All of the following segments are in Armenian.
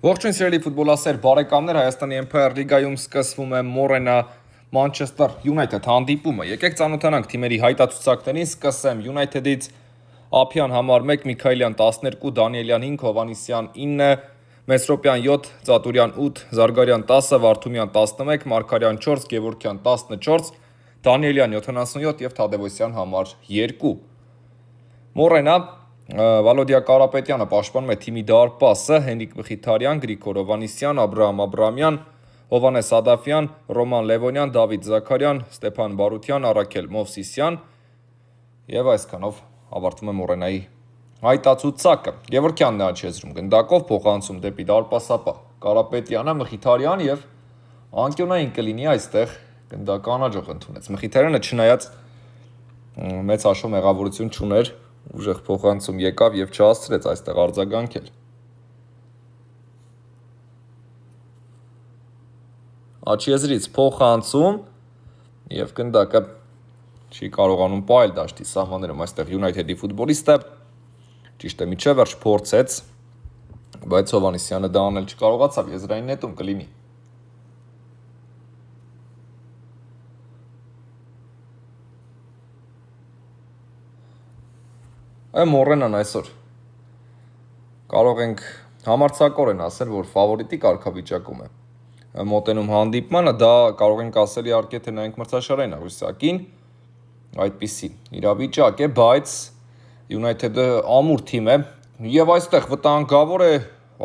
Ողջույն սիրելի ֆուտբոլասեր բարեկամներ, Հայաստանի Empire Liga-ում սկսվում է Մորենա Manchester United հանդիպումը։ Եկեք ծանոթանանք թիմերի հայտարարություններին, սկսեմ United-ից Ափյան համար 1, Միքայելյան 12, Դանիելյան 5, Հովանիսյան 9, Մեսրոպյան 7, Ծատուրյան 8, Զարգարյան 10, Վարդումյան 11, Մարկարյան 4, Գևորգյան 14, Դանիելյան 77 եւ Թադևոսյան համար 2։ Մորենա Վալոդիա Կարապետյանը պաշտպանում է թիմի դարպասը, Հենրիկ Մխիթարյան, Գրիգոր Հովանիսյան, Աբրահամ Աբրամյան, Հովանես Ադաֆյան, Ռոման Լևոնյան, Դավիթ Զաքարյան, Ստեփան Բարության, Արաքել Մովսիսյան եւ այսքանով ավարտվում է Մորենայի հայտարարությունը։ Գևորգյանն է աչեզրում գնդակով փոխանցում դեպի դարպասապա։ Կարապետյանը, Մխիթարյան եւ անկյունային կլինի այստեղ գնդական աջող ընդունեց։ Մխիթարյանը չնայած մեծ հաշվով մեղավորություն չուներ, ուժեղ փոխանցում եկավ եւ չհասցրեց այստեղ արձագանքել։ Աչիեզրից փոխանցում եւ գնդակը չի կարողանում պայել դաշտի սահմաններում այստեղ United-ի ֆուտբոլիստը ճիշտ է միջև վերջ փորձեց, բայց Հովանեսյանը դա անել չկարողացավ, եզրային նետում կլինի։ Մորենան այսօր կարող ենք համարձակորեն ասել, որ ֆավորիտի կարգավիճակում է։ Մոտենում հանդիպմանը, դա կարող ենք ասել իհարկե, թե նայենք մրցաշարային աղյուսակին, այդպիսի իրավիճակ է, բայց United-ը ամուր թիմ է եւ այստեղ վտանգավոր է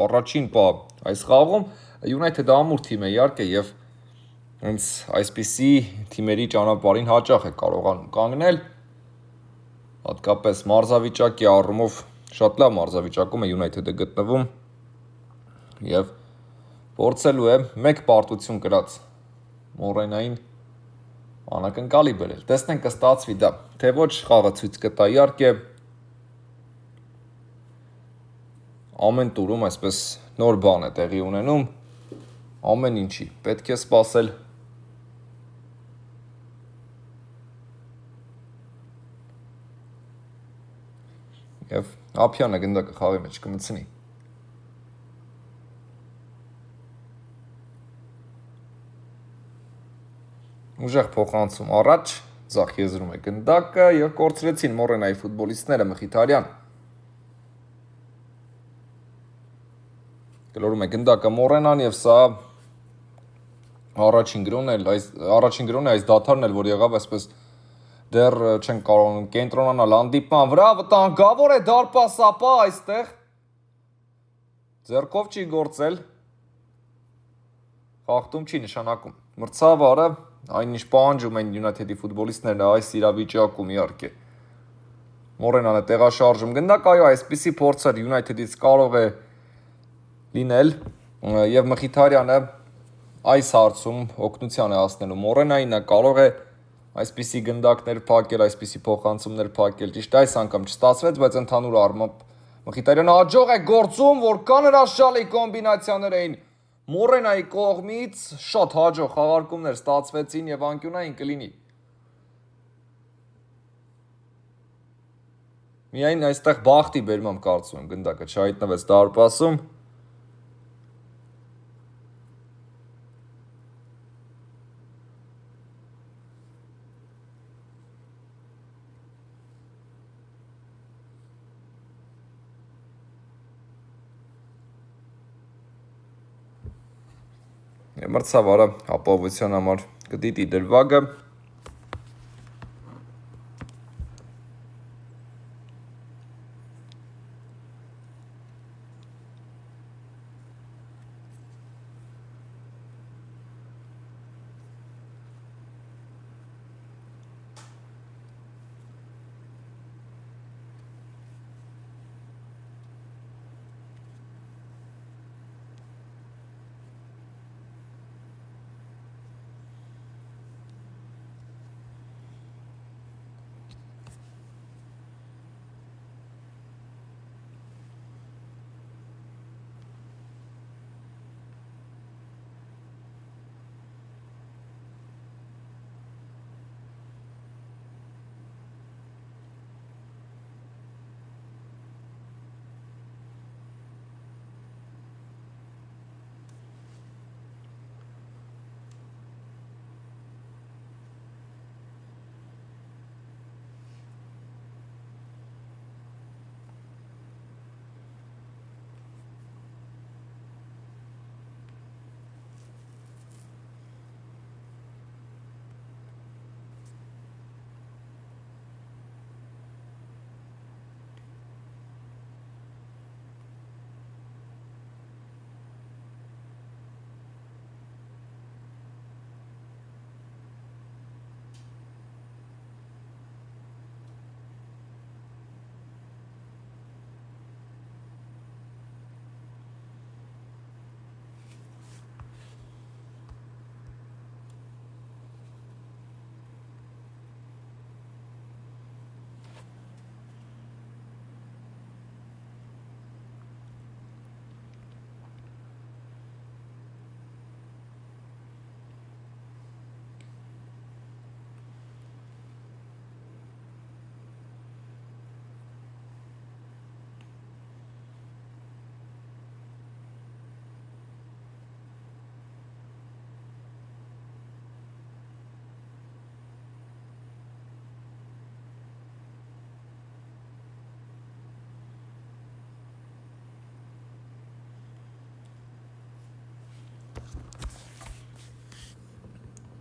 առաջին պա այս խաղում United-ը ամուր թիմ է իհարկե եւ հենց այսպիսի թիմերի ճանապարհին հաճախ է կարողանում կանգնել, հատկապես մարզավիճակի առումով շատ լավ մարզավիճակում է United-ը գտնվում եւ փորձելու է մեկ պարտություն կրած Մորենային անակնկալի բերել։ Տեսնենք կստացվի դա, թե ոչ խաղը ցույց կտա իհարկե ամեն տուրում այսպես նոր բան է տեղի ունենում, ամեն ինչի պետք է սպասել եւ Ափյանը գնդակը խաղի մեջ կմցնի։ Ուժեղ փոխանցում առաջ, ձախ եզրում է գնդակը եւ կորցրեցին Մորենայի ֆուտբոլիստները Մխիթարյան։ Գլորում է գնդակը Մորենան եւ սա առաջին գրոն է այս դաթարն էլ, որ եղավ այսպես դեռ չեն կարողանում կենտրոնանալ հանդիպման վրա, վտանգավոր է դարպասապա այստեղ։ Ձեռքով չի գործել։ Խախտում չի նշանակում։ Մրցավարը այնինչ պահանջում են United-ի ֆուտբոլիստներն այս իրավիճակում իհարկե։ Մորենանը տեղաշարժում գնդակ, այո, այսպիսի փորձեր United-ից կարող է լինել եւ Մխիթարյանը այս հարցում օգնության է հասնելու Մորենային, նա կարող է այսպիսի գնդակներ փակել, այսպիսի փոխանցումներ փակել, ճիշտ է, այս անգամ չստացվեց, բայց ընդհանուր առմամբ Մխիթարյանը հաջող է գործում, որքան հրաշալի կոմբինացիաներ էին Մորենայի կողմից, շատ հաջող խաղարկումներ ստացվեցին եւ անկյունային կլինի։ Միայն այստեղ բախտի բերմամբ կարծում եմ գնդակը չհայտնվեց դարպասում։ Մրցավարը ապահովության համար կդիտի դրվագը։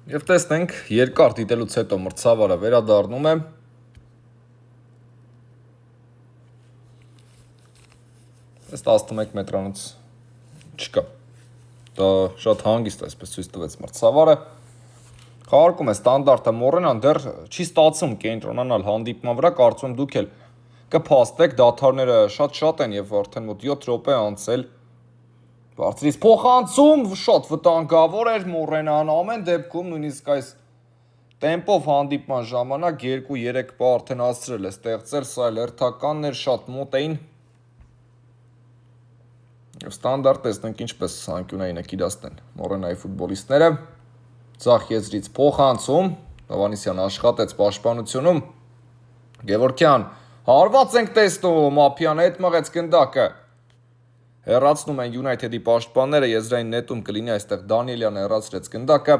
Եվ տեսնենք, երկար դիտելուց հետո մրցավարը վերադառնում է։ Այս 11 մետրանոց չկա։ Դա շատ հանգիստ այսպես ցույց տվեց մրցավարը։ Խաղարկում է ստանդարտը Մորենան դեռ չի ստացում կենտրոնանալ հանդիպման վրա, կարծում եմ դուք էլ կփաստեք, դաթարները շատ են եւ արդեն մոտ 7 րոպե անցել։ Բարձրից փոխանցում շատ վտանգավոր էր Մորենան, ամեն դեպքում նույնիսկ այս տեմպով հանդիպման ժամանակ 2-3 պա արդեն հասցրել է ստեղծել, սա էլ հերթականներ շատ մոտ էին։ Եվ ստանդարտ տեսնենք ինչպես անկյունային եք իրացնեն Մորենայի ֆուտբոլիստները։ Ձախ եզրից փոխանցում, Հովանեսյան աշխատեց պաշտպանությունում, Գևորգյան, հարված ենք տեսնում, Ափյանը հետ մղեց գնդակը, հեռացնում են United-ի պաշտպանները, եզրային նետում կլինի այստեղ Դանիելյանը հեռացրեց գնդակը,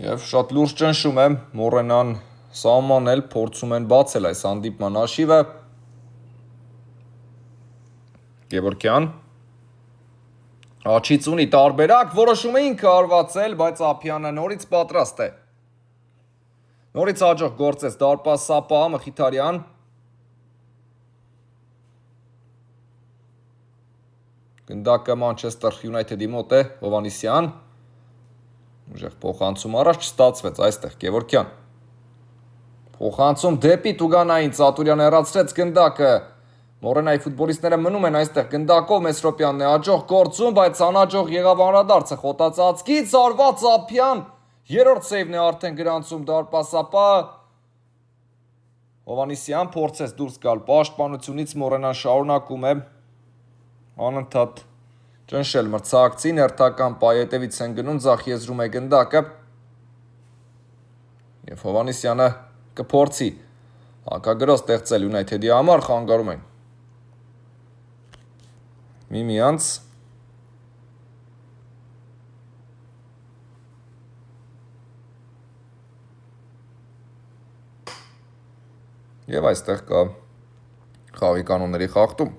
և շատ լուրջ ճնշում է Մորենան սահմանել, փորձում են բացել այս հանդիպման հաշիվը, Գևորգյան, Աչից ունի տարբերակ, որոշումը ինքը արվածել, բայց Ափյանը նորից պատրաստ է։ Նորից հաջող գործեց դարպաս Սապահը, Մխիթարյան։ Գնդակը Մանչեսթեր Յունայթեդի մոտ է, Հովանեսյան։ Ուժեղ փոխանցում առաջ չստացվեց, այստեղ Գևորգյան։ Փոխանցում դեպի Տուգանային, Ծատուրյանը հեռացրեց գնդակը։ Մորենայի ֆուտբոլիստները մնում են այստեղ գնդակով, Մեսրոպյանն է հաջող գործում, բայց անհաջող եղավ անդրադարձը խոտածածկից, արված Ափյան, երրորդ սեյվն է արդեն գրանցում դարպաս Սապահը։ Հովանեսյան փորձեց դուրս գալ պաշտպանությունից, Մորենան շարունակում է անընդհատ ճնշել մրցակցին, հերթական պայի հետևից են գնում, ձախ եզրում է գնդակը։ Եվ Հովանեսյանը կփորձի հակագրոց ստեղծել Յունայթեդի համար, խանգարում են միմյանց։ Եվ այստեղ կա խաղի կանոնների խախտում։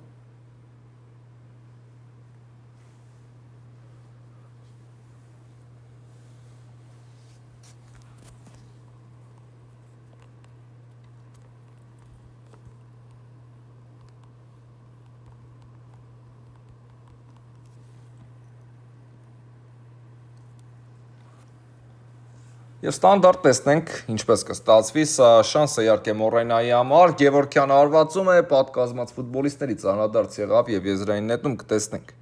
Եվ ստանդարտ տեսնենք, ինչպես կստացվի, սա շանս է իհարկե Մորենայի համար, Գևորգյան արվածում է, պատկազմած ֆուտբոլիստներից անդրադարձ եղավ եւ եզրային նետում կտեսնենք։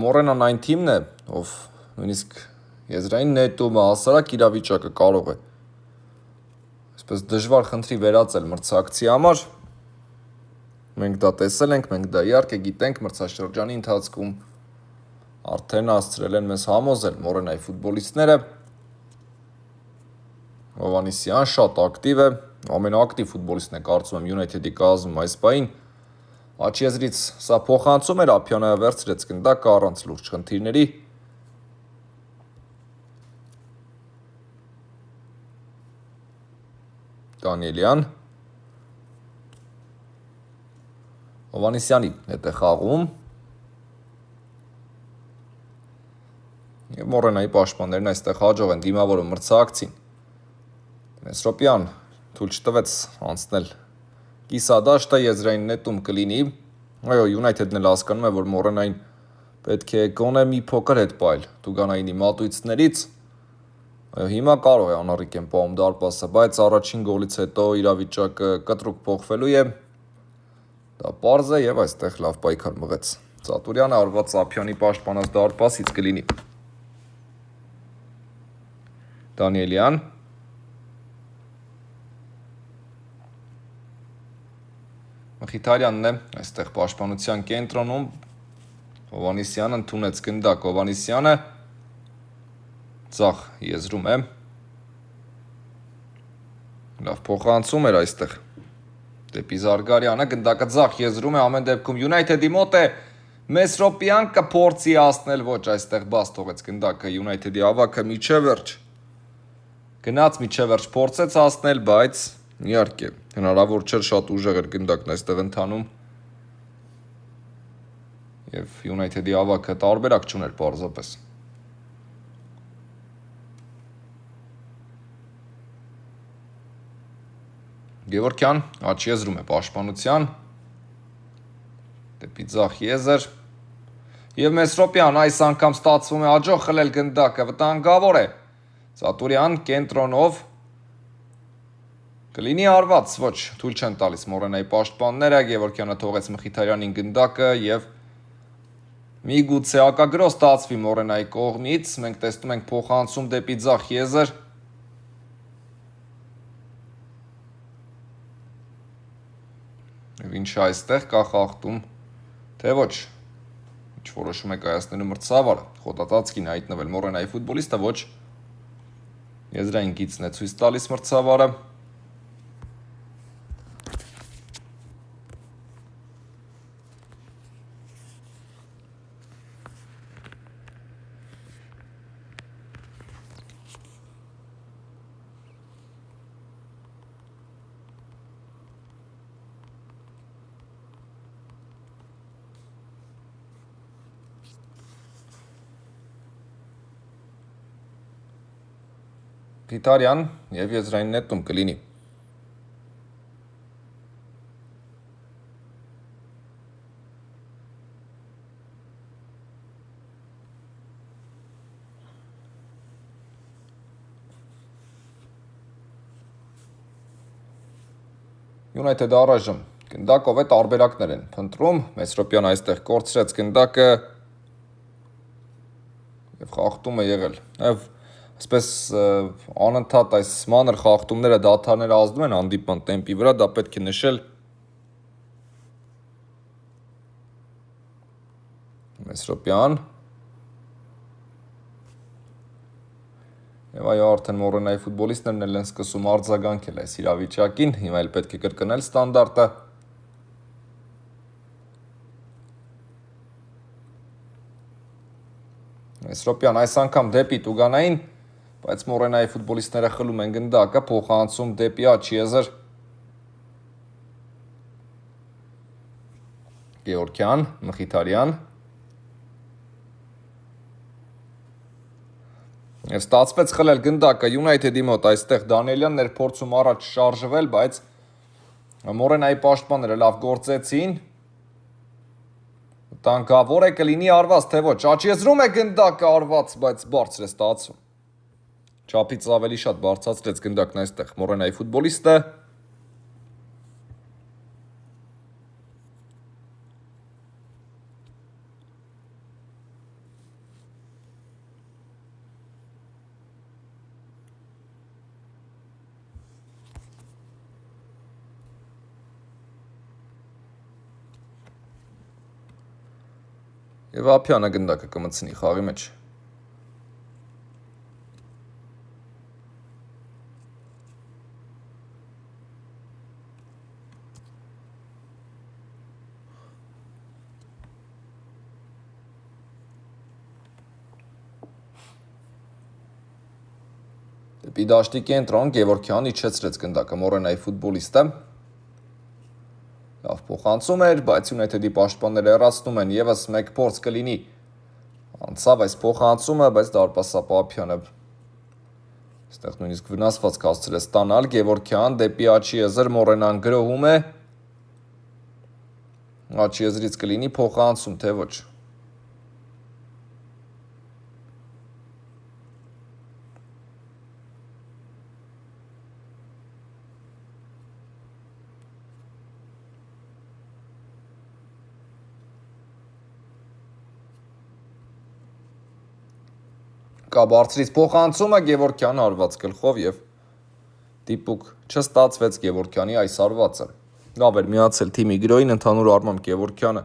Մորենան այն թիմն է, ով նույնիսկ եզրային նետումը հասարակ իրավիճակը կարող է այսպես դժվար խնդրի վերածել մրցակցի համար։ Մենք դա տեսել ենք, մենք դա իհարկե գիտենք, մրցաշրջանի ընթացքում արդեն հասցրել են մեզ համոզել Մորենայի ֆուտբոլիստները։ Հովանեսյան շատ ակտիվ է, ամենաակտիվ ֆուտբոլիստն է կարծում եմ Յունայթեդի կազմում այս պահին։ Աչ եզրից սա փոխանցում էր, Ափյանը վերցրեց գնդակը առանց լուրջ խնդիրների։ Դանիելյան Հովանեսյանի հետ է խաղում և Մորենայի պաշտպաններն այստեղ հաջող են դիմավորում մրցակցին։ Մեսրոպյան թույլ չտվեց անցնել կիսադաշտը, եզրային նետում կլինի։ Այո, Յունայթեդն էլ հասկանում է, որ Մորենային պետք է գոնե մի փոքր հետ պայել Տուգանայինի մատույցներից։ Այո, հիմա կարող է անառիկ են պահում դարպասը, բայց առաջին գոլից հետո իրավիճակը կտրուկ փոխվելու է։ Դա պարզ է և այստեղ լավ պայքար մղեց Ծատուրյանը, արված Ափյանի պաշտպանած դարպասից կլինի։ Դանիելյան Մխիթարյանն է այստեղ պաշտպանության կենտրոնում, Հովանեսյանը ընդունեց գնդակ, Հովանեսյանը ձախ եզրում է, լավ փոխանցում էր այստեղ դեպի Զարգարյանը, գնդակը ձախ եզրում է, ամեն դեպքում Յունայթեդի մոտ է, Մեսրոպյան կփորձի հասնել, ոչ այստեղ բաց թողեց գնդակը Յունայթեդի ավագը միջև վերջ, Գնաց միջև վերջ փորձեց հասնել, բայց իհարկե հնարավոր չէր, շատ ուժեղ էր գնդակն այստեղ ընթանում։ Եվ United-ի ավագը տարբերակ չուներ պարզապես։ Գևորգյան աչքի եզրում է պաշտպանության։ Դեպի ձախ եզր։ Եվ Մեսրոպյան այս անգամ ստացվում է աջող խլել գնդակը, վտանգավոր է։ Ծատուրյան կենտրոնով կլինի արված, ոչ, թույլ չեն տալիս Մորենայի պաշտպանները, Գևորգյանը թողեց Մխիթարյանին գնդակը եւ միգուցե ակագրո ստացվի Մորենայի կողմից, մենք տեսնում ենք փոխանցում դեպի ձախ եզր։ Եվ ինչ այստեղ կա խախտում, թե ոչ։ Ինչ որոշում է կայացնելու մրցավարը, Խոտատացկին հայտնվել Մորենայի ֆուտբոլիստը, ոչ եզրային գիծն է ցույց տալիս մրցավարը։ Մխիթարյան եւ եզրային նետում կլինի։ United-ը առայժմ գնդակով է տարբերակներ են փնտրում, Մեսրոպյան այստեղ կորցրեց գնդակը եւ խախտում է եղել։ Եվ այսպես անընդհատ այս մանր խախտումները դադարները ազդում են հանդիպման տեմպի վրա, դա պետք է նշել։ Մեսրոպյան։ Եվ այո, արդեն Մորենայի ֆուտբոլիստներն են սկսում արձագանքել այս իրավիճակին, հիմա էլ պետք է կրկնել ստանդարտը։ Մեսրոպյան այս անգամ դեպի Տուգանային, բայց Մորենայի ֆուտբոլիստները խլում են գնդակը, փոխանցում դեպի աջ եզր։ Գևորգյան, Մխիթարյան։ Եվ ստացվեց խլել գնդակը United-ի մոտ, այստեղ Դանիելյանն էր փորձում առաջ շարժվել, բայց Մորենայի պաշտպանները լավ գործեցին։ Տանկավոր է կլինի արված, թե ոչ, աջ եզրում է գնդակը արված, բայց բարձր է ստացվում։ Չափից ավելի շատ բարձրացրեց գնդակն այստեղ Մորենայի ֆուտբոլիստը։ Եվ Ափյանը գնդակը կմցնի խաղի մեջ։ Դեպի դաշտի կենտրոն Գևորգյան իջեցրեց գնդակը Մորենայի ֆուտբոլիստը։ Լավ փոխանցում էր, բայց United-ի պաշտպանները հեռացնում են, եւս մեկ փորձ կլինի։ Անցավ այս փոխանցումը, բայց դարպասապահ Ափյանը այստեղ նույնիսկ վնասված կասցրել է ստանալ, Գևորգյան դեպի աչի եզր Մորենան գրոհում է։ Աչի եզրից կլինի փոխանցում, թե ոչ։ Կա բարձրից փոխանցումը, Գևորգյան արված գլխով եւ դիպուկ չստացվեց Գևորգյանի այս արվածը։ Լավ էր միացել թիմի գրոյին, ընդհանուր առմամբ Գևորգյանը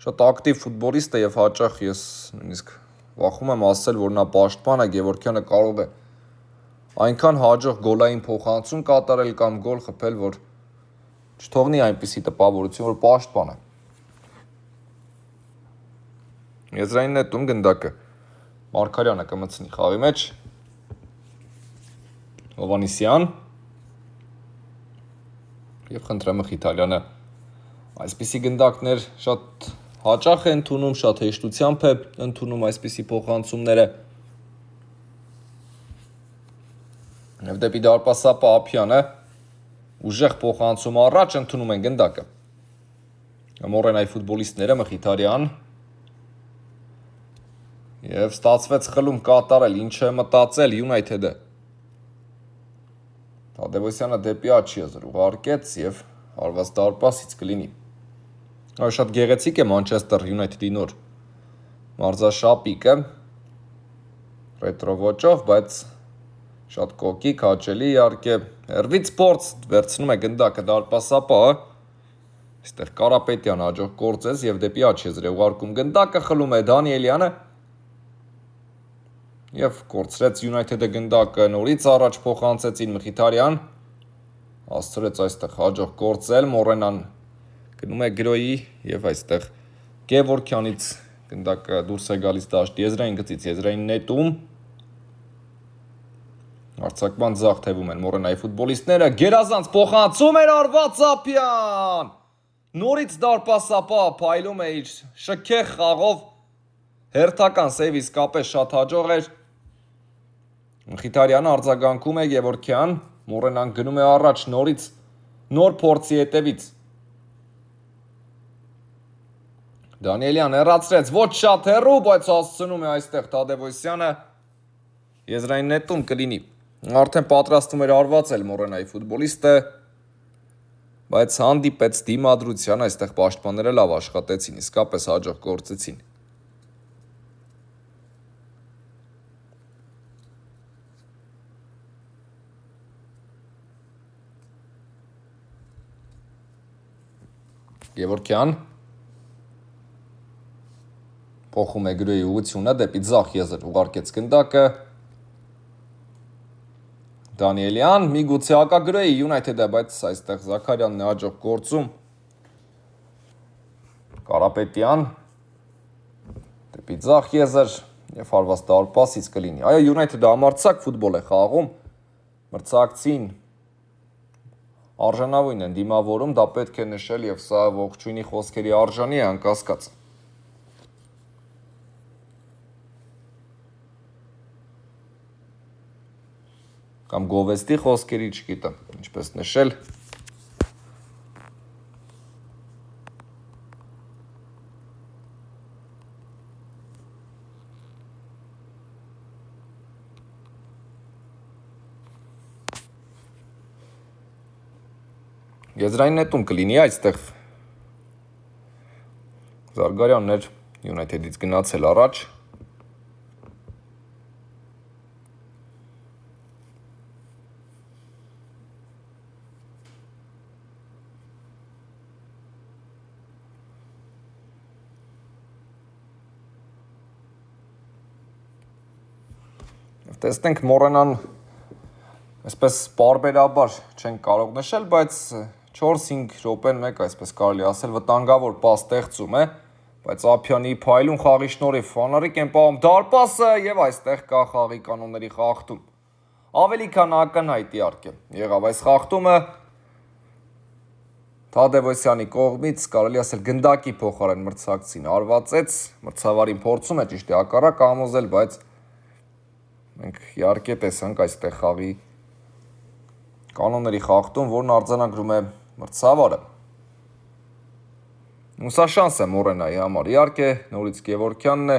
շատ ակտիվ ֆուտբոլիստ է եւ հաճախ ես նույնիսկ վախում եմ ասել, որ նա պաշտպան է, Գևորգյանը կարող է այնքան հաջող գոլային փոխանցում կատարել կամ գոլ խփել, որ չթողնի այնպիսի տպավորություն, որ պաշտպան է։ Եզրային նետում գնդակը Մարգարյանը կմցնի խաղի մեջ։ Հովանիսյան եւ խնդրեմ Մխիթարյանը այսպիսի գնդակներ շատ հաճախ է ընդունում, շատ հեշտությամբ է ընդունում այսպիսի փոխանցումները եւ դեպի դարպասապա Ափյանը ուժեղ փոխանցում առաջ ընդունում են գնդակը Մորենայի ֆուտբոլիստները Մխիթարյան եւ ստացվեց խլում կատարել ինչ է մտածել United-ը Թադևոսյանը դեպի աչքի եզր ուղարկեց եւ հարված դարպասից կլինի Այո շատ գեղեցիկ է Մանչեսթեր Յունայթեդի նոր մարզաշապիկը ռետրո ոճով, բայց շատ կոկիկ, հաճելի իհարկե հերվից փորձ վերցնում է գնդակը դարպասապահը այստեղ Կարապետյան հաջող գործեց եւ դեպի աչքի եզր է ուղարկում գնդակը խլում է Դանիելյանը Եվ կորցրեց United-ը գնդակը նորից առաջ փոխանցեցին Մխիթարյան Աստծրեց այստեղ հաջող գործել Մորենան գնում է գրոյի եւ այստեղ Գևորքյանից գնդակը դուրս է գալիս դաշտի եզրային գծից եզրային նետում Արձակման ձախ թևում են Մորենայի ֆուտբոլիստները գերազանց փոխանցում էր Արված Ափյան Նորից դարպասապա փայլում է իր շքեղ խաղով հերթական սեյվ իսկապես շատ հաջող էր Մխիթարյանը արձագանքում է Գևորքյան, Մորենան գնում է առաջ նորից նոր փորձի հետևից Դանիելյան հեռացրեց ոչ շատ հեռու, բայց հասցնում է այստեղ Թադևոսյանը եզրային նետում կլինի Արդեն պատրաստում էր արվածել Մորենայի ֆուտբոլիստը բայց հանդիպեց դիմադրության այստեղ պաշտպանները լավ աշխատեցին, իսկապես հաջող գործեցին Գևորքյան փոխում է գրոյի ուղղությունը դեպի ձախ եզր ուղարկեց գնդակը Դանիելյան միգուցե հակագրոյի United-ը, բայց այստեղ Զաքարյանն է հաջող գործում Կարապետյան դեպի ձախ եզր եւ հարված դարպասից կլինի Այո United-ը համարձակ ֆուտբոլ է խաղում մրցակցին Արժանավույն են դիմավորում, դա պետք է նշել եւ սա ողջույնի խոսքերի արժանի է անկասկած Կամ գովեստի խոսքերի չգիտեմ, ինչպես նշել Եզրային նետում կլինի այստեղ Զարգարյանն էր United-ից գնացել առաջ Տեսնենք Մորենան այսպես պարբերաբար չենք կարող նշել, բայց 4-5 րոպեն մեկ այսպես կարելի ասել վտանգավոր պաս ստեղծում է, բայց Ափյանի փայլուն խաղի շնորհիվ ֆանարիկ են պահում դարպասը եւ այստեղ կա խաղի կանոնների խախտում։ Ավելի քան ակնհայտ իհարկե եղավ այս խախտումը Թադևոսյանի կողմից կարելի ասել գնդակի փոխարեն մրցակցին արվածեց, մրցավարին փորձում է ճիշտ է հակառակ համոզել, բայց մենք իհարկե տեսանք այստեղ խաղի կանոնների խախտում, որն արձանագրում է մրցավարը։ Սա շանս է Մորենայի համար։ Իհարկե, նորից Գևորքյանն է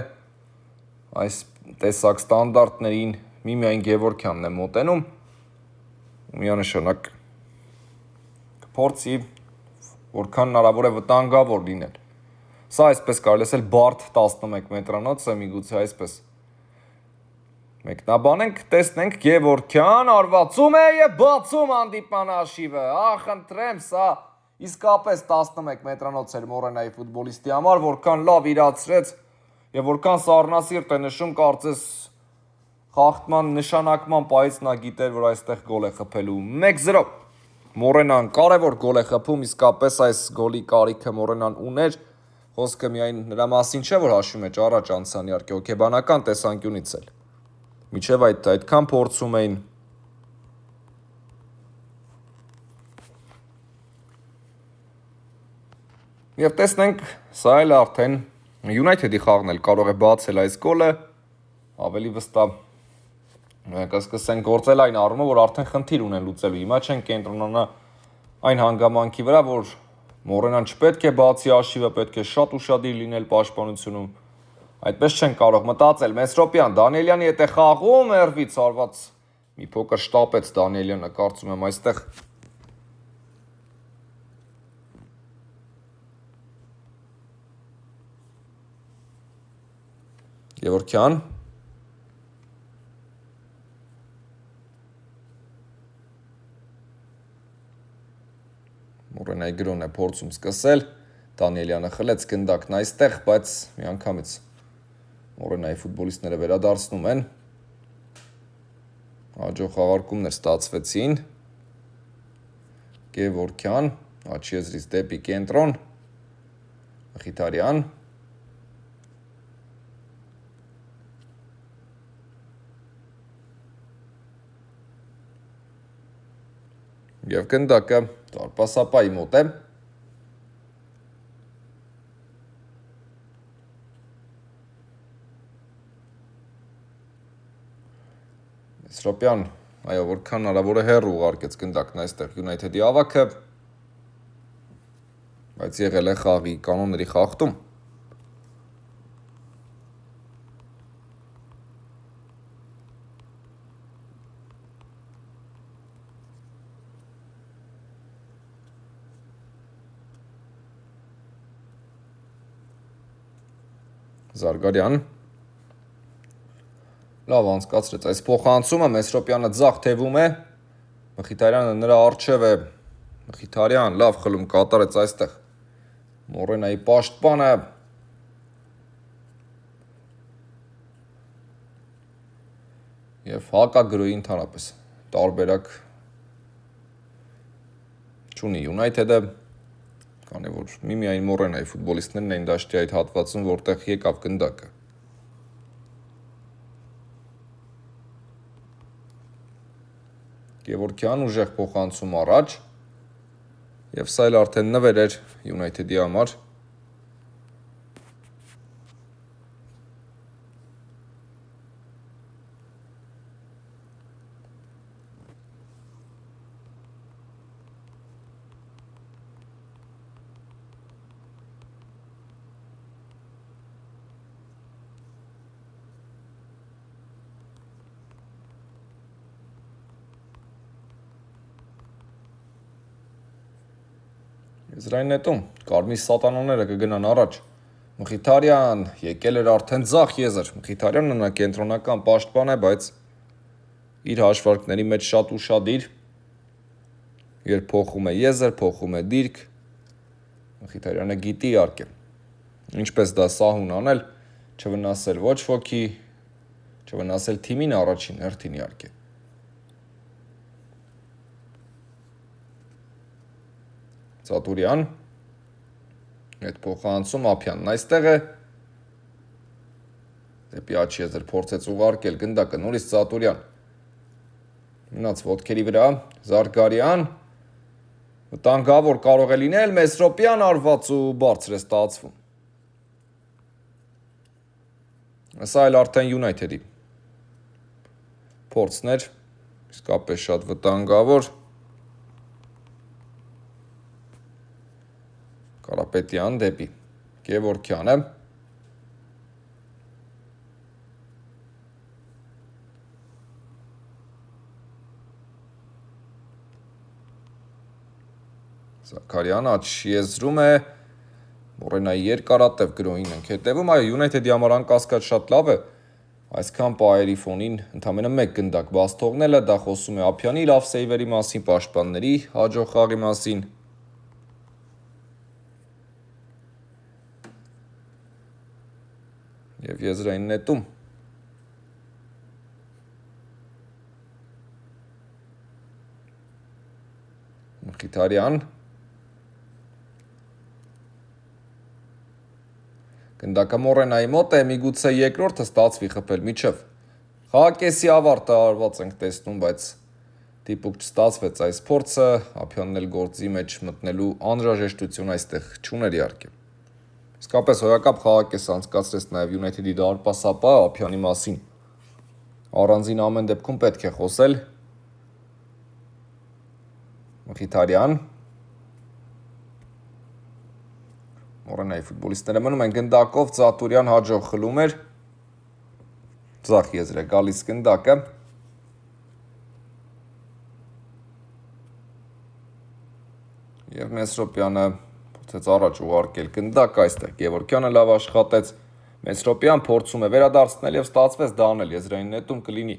այս տեսակ ստանդարտներին միմիայն Գևորքյանն է մոտենում։ Միանշանակ կփորձի որքան հնարավոր է վտանգավոր լինել։ Սա այսպես կարելի ասել բարդ 11 մետրանոց է, միգուցե այսպես մեկնաբանենք, տեսնենք Գևորքյան արվածում է եւ բացում հանդիպման հաշիվը։ Խնդրեմ, սա իսկապես 11 մետրանոց էր Մորենայի ֆուտբոլիստի համար, որքան լավ իրացրեց եւ որքան սառնասիրտ է նշում, կարծես խախտման նշանակման պայից նա գիտեր, որ այստեղ գոլ է խփելու 1-0։ Մորենան կարևոր գոլ է խփում, իսկապես այս գոլի կարիքը Մորենան ուներ։ Խոսքը միայն նրա մասին չէ, որ հաշվում է առաջ անցան իհարկե հոգեբանական տեսանկյունից էլ։ Միջև այդքան փորձում էին Եվ տեսնենք, սա էլ արդեն United-ի խաղն էլ կարող է բացել այս գոլը, ավելի վստահ կսկսեն գործել այն առումով, որ արդեն խնդիր ունեն լուծելու։ Հիմա չեն կենտրոնանա այն հանգամանքի վրա, որ Մորենան չպետք է բացի աշիվը, պետք է շատ ուշադիր լինել պաշտպանությունում։ Այդպես չեն կարող մտածել։ Մեսրոպյան Դանիելյանի հետ է խաղում, երվից արված մի փոքր շտապեց Դանիելյանը, կարծում եմ այստեղ։ Գևորգյան Մորենայի գրոն է փորձում սկսել, Դանիելյանը խլեց գնդակն այստեղ, բայց միանգամից Մորենայի ֆուտբոլիստները վերադարձնում են, հաջող խաղարկումներ ստացվեցին, Գևորգյան, աչքի եզրից դեպի կենտրոն, Մխիթարյան, և գնդակը դարպասապայի մոտ է, Մեսրոպյան, այո, որքան հնարավոր է հեռու ուղարկեց գնդակն այստեղ United-ի ավագը, բայց եղել է խաղի կանոնների խախտում։ Զարգարյան լավ անցկացրեց այս փոխանցումը, Մեսրոպյանը ձախ թևում է, Մխիթարյանը նրա առջև է, Մխիթարյան լավ խլում կատարեց այստեղ Մորենայի պաշտպանը, և հակագրոյի ընդհանրապես տարբերակ չունի United-ը, քանի որ միմիայն Մորենայի ֆուտբոլիստներն էին դաշտի այդ հատվածում, որտեղ եկավ գնդակը։ Գևորգյան ուժեղ փոխանցում առաջ, և սա էլ արդեն նվեր էր United-ի համար։ Եզրային նետում կարմիր սատանաները կգնան առաջ, Մխիթարյան եկել էր արդեն ձախ եզր, Մխիթարյանը նա կենտրոնական պաշտպան է, բայց իր հաշվարկների մեջ շատ ուշադիր, երբ փոխում է եզր, փոխում է դիրք, Մխիթարյանը գիտի իհարկե, ինչպես դա սահուն անել, չվնասել ոչ ոքի, չվնասել թիմին առաջին հերթին իհարկե։ Ծատուրյան, այդ փոխանցում Ափյանն այստեղ է, դեպի աչքի եզր փորձեց ուղարկել գնդակը, նորից Ծատուրյան, մնաց ոտքերի վրա, Զարգարյան, վտանգավոր կարող է լինել, Մեսրոպյան արված ու բարձր է ստացվում։ Սա էլ արդեն United-ի փորձն էր, իսկապես շատ վտանգավոր, Կարապետյան դեպի Գևորգյանը, Զաքարյանը աչքի եզրում է, Մորենայի երկարատև գրոհին ենք հետևում, այո United-ի համար անկասկած շատ լավ է, այսքան պահերի ֆոնին ընդամենը մեկ գնդակ բաց թողնելը, դա խոսում է Ափյանի լավ սեյվերի մասին, պաշտպանների հաջող խաղի մասին։ Եվ եզրային նետում Մխիթարյան, գնդակը Մորենայի մոտ է, միգուցե երկրորդը ստացվի խփել միջև։ Խաղակեսի ավարտը արված ենք տեսնում, բայց դիպուկ չստացվեց այս փորձը, Ափյանն էլ գործի մեջ մտնելու անհրաժեշտություն այստեղ չուներ իհարկե։ Իսկապես հոյակապ խաղակես անցկացրեց նաև United-ի դարպասապահ Ափյանի մասին։ Առանձին ամեն դեպքում պետք է խոսել։ Մխիթարյան Մորենայի ֆուտբոլիստները մնում են գնդակով, Ծատուրյան հաջող խլում էր, ձախ եզր է գալիս գնդակը, և Մեսրոպյանը փորձեց առաջ ուղարկել գնդակը, այստեղ Գևորգյանը լավ աշխատեց, Մեսրոպյան փորձում է վերադարձնել և ստացվեց դա անել, եզրային նետում կլինի։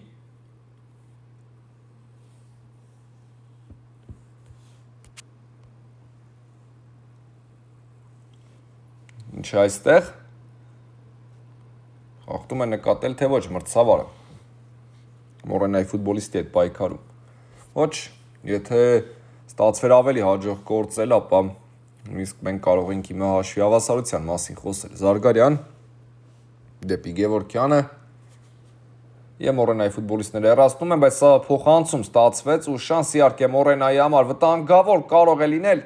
Ինչ է այստեղ, խախտում է նկատել, թե ոչ մրցավարը, Մորենայի ֆուտբոլիստի հետ պայքարում, ոչ, եթե ստացվեր ավելի հաջող գործել, ապա իսկ մենք կարող ենք հիմա հաշվի հավասարության մասին խոսել, Զարգարյան, դեպի Գևորգյանը, և Մորենայի ֆուտբոլիստները հեռացնում են, բայց սա փոխանցում ստացվեց ու շանս իհարկե Մորենայի համար վտանգավոր կարող է լինել,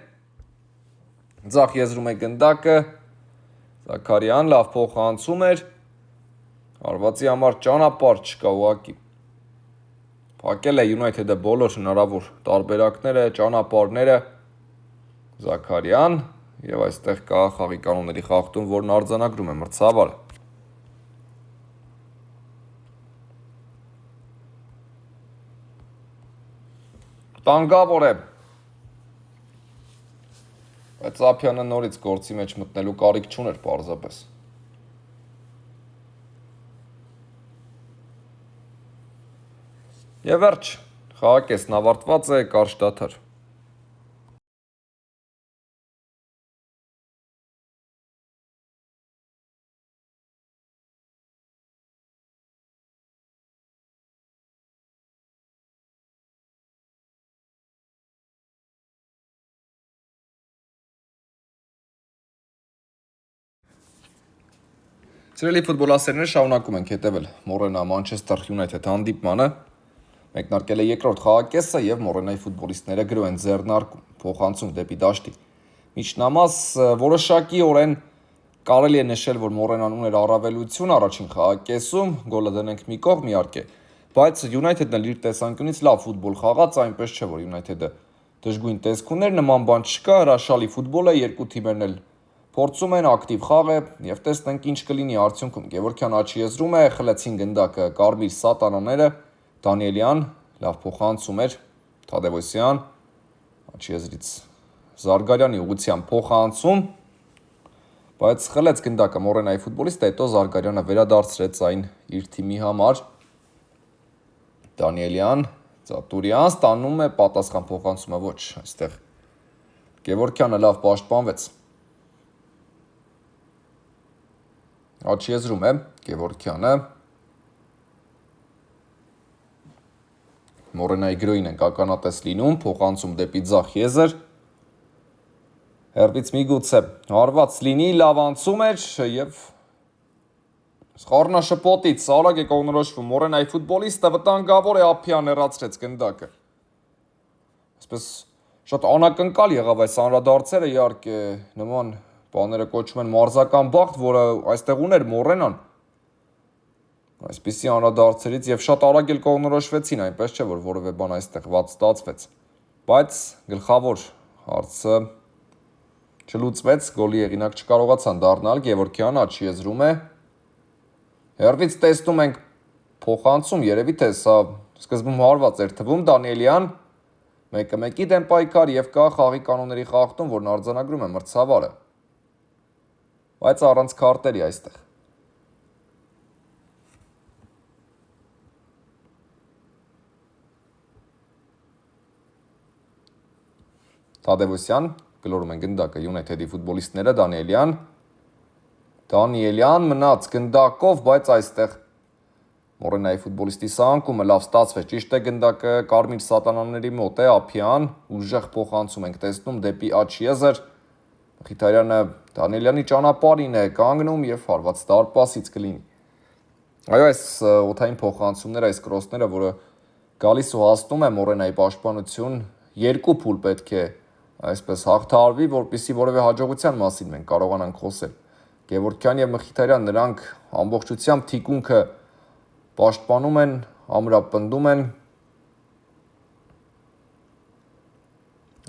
ձախ եզրում է գնդակը, Զաքարյան լավ փոխանցում էր, հարվածի համար ճանապարհ չկա ուղղակի։ Փակել է United-ը բոլոր հնարավոր տարբերակները, ճանապարհները, Զաքարյան և այստեղ կա խաղի կանոնների խախտում, որն արձանագրում է մրցավարը։ Տանգավոր է, բայց Ափյանը նորից գործի մեջ մտնելու կարիք չուներ պարզապես։ Եվ վերջ, խաղակեսն ավարտված է, կարճ դադար։ Սիրելի ֆուտբոլասերներ, շարունակում ենք հետևել Մորենա Մանչեսթեր Յունայթեդ հանդիպմանը, մեկնարկել է երկրորդ խաղակեսը և Մորենայի ֆուտբոլիստները գրու են ձեռնարկում, փոխանցում դեպի դաշտի միջնամաս, որոշակիորեն կարելի է նշել, որ Մորենան ուներ առավելություն առաջին խաղակեսում, գոլը դնենք մի կողմ իհարկե, բայց Յունայթեդն էլ իր տեսանկյունից լավ ֆուտբոլ խաղաց, այնպես չէ, որ Յունայթեդը դժգույն տեսք ուներ, նման բան չկա, հրաշալի ֆուտբոլ է, երկու թիմերն էլ փորձում են ակտիվ խաղ է և տեսնենք ինչ կլինի արդյունքում։ Գևորգյան աչքի եզրում է, խլեցին գնդակը կարմիր սատանաները, Դանիելյան լավ փոխանցում էր, Թադևոսյան, աչքի եզրից Զարգարյանի ուղղությամբ փոխանցում, բայց խլեց գնդակը Մորենայի ֆուտբոլիստը, հետո Զարգարյանը վերադարձրեց այն իր թիմի համար, Դանիելյան, Ծատուրյան ստանում է, պատասխան փոխանցումը ոչ, այստեղ Գևորգյանը լավ պաշտպանվեց։ Աչքի եզրում է Գևորգյանը, Մորենայի գրոյին ենք ականատես լինում, փոխանցում դեպի ձախ եզր, հեռվից միգուցե հարված լինի, լավ անցում էր և խառնաշփոթից արագ է կողմնորոշվում Մորենայի ֆուտբոլիստը, վտանգավոր է Ափյան հեռացրեց գնդակը։ Այսպես շատ անակնկալ եղավ այս անդրադարձերը, իհարկե նման բաները կոչվում են մարզական բախտ, որը այստեղ ուներ Մորենան, այսպիսի անդրադարձերից և շատ արագ էլ կողմնորոշվեցին, այնպես չէ, որ որևէ բան այստեղ վատ ստացվեց, բայց գլխավոր հարցը չլուծվեց, գոլի հեղինակ չկարողացան դառնալ, Գևորգյանը աչքի եզրում է, հեռվից տեսնում ենք փոխանցում, երևի թե սա սկզբում հարված էր թվում, Դանիելյան, 1-1-ի դեմ պայքար և կա խաղի կանոնների խախտում, որն արձանագրում է մրցավարը, բայց առանց քարտերի այստեղ։ Թադևոսյան, գլորում են գնդակը Յունայթեդի ֆուտբոլիստները, Դանիելյան մնաց գնդակով, բայց այստեղ Մորենայի ֆուտբոլիստի սահանկումը լավ ստացվեց, ճիշտ է գնդակը կարմիր սատանաների մոտ է, Ափյան, ուժեղ փոխանցում ենք տեսնում դեպի աչքի եզր, Մխիթարյանը Դանիելյանի ճանապարհին է կանգնում և հարված դարպասից կլինի։ Այո, այս օդային փոխանցումները, այս կրոսները, որը գալիս ու հասնում է Մորենայի պաշտպանություն, 2 փուլ պետք է այսպես հաղթահարվի, որպեսզի որևէ հաջողության մասին մենք կարողանանք խոսել։ Գևորգյան եւ Մխիթարյան նրանք ամբողջությամբ թիկունքը պաշտպանում են, ամրապնդում են։